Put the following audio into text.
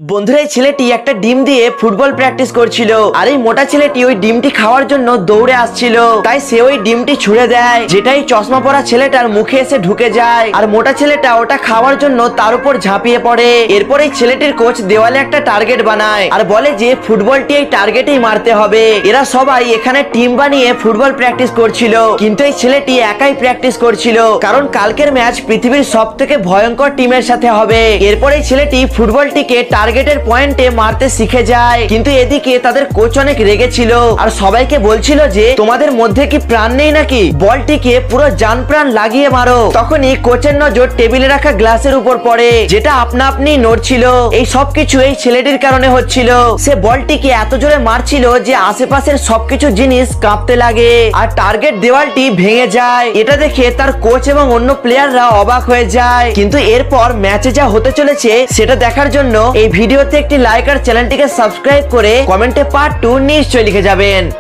বন্ধুরা, এই ছেলেটি একটা ডিম দিয়ে ফুটবল প্র্যাকটিস করছিল আর এই মোটা ছেলেটি ওই ডিমটি খাওয়ার জন্য দৌড়ে আসছিল। তাই সে ওই ডিমটি ছুঁড়ে দেয়, যেটাই চশমা পরা ছেলেটার মুখে এসে ঢুকে যায় আর মোটা ছেলেটা ওটা খাওয়ার জন্য তার উপর ঝাঁপিয়ে পড়ে। এরপর এই ছেলেটির কোচ দেওয়ালে একটা টার্গেট বানায় আর বলে যে ফুটবলটি এই টার্গেটেই মারতে হবে। এরা সবাই এখানে টিম বানিয়ে ফুটবল প্র্যাকটিস করছিল, কিন্তু এই ছেলেটি একাই প্র্যাকটিস করছিল, কারণ কালকের ম্যাচ পৃথিবীর সব থেকে ভয়ঙ্কর টিমের সাথে হবে। এরপর এই ছেলেটি ফুটবলটিকে টার্গেটের পয়েন্টে মারতে শিখে যায়, কিন্তু এদিকে তাদের কোচ অনেক রেগে ছিল আর সবাইকে বলছিল যে তোমাদের মধ্যে কি প্রাণ নেই নাকি, বলটিকে পুরো জান প্রাণ লাগিয়ে মারো। তখনই কোচের নজর টেবিলে রাখা গ্লাসের উপর পড়ে, যেটা আপনা আপনি নড়ছিল। এই সবকিছু এই ছেলেটির কারণে হচ্ছিল। সে বলটিকে এত জোরে মারছিল যে আশেপাশের সবকিছু জিনিস কাঁপতে লাগে আর টার্গেট দেওয়ালটি ভেঙে যায়। এটা দেখে তার কোচ এবং অন্য প্লেয়াররা অবাক হয়ে যায়। কিন্তু এরপর ম্যাচে যা হতে চলেছে সেটা দেখার জন্য এই ভিডিওতে একটি লাইক আর চ্যানেলটিকে সাবস্ক্রাইব করে কমেন্টে পার্ট 2 নিশ্চয়ই লিখে যাবেন।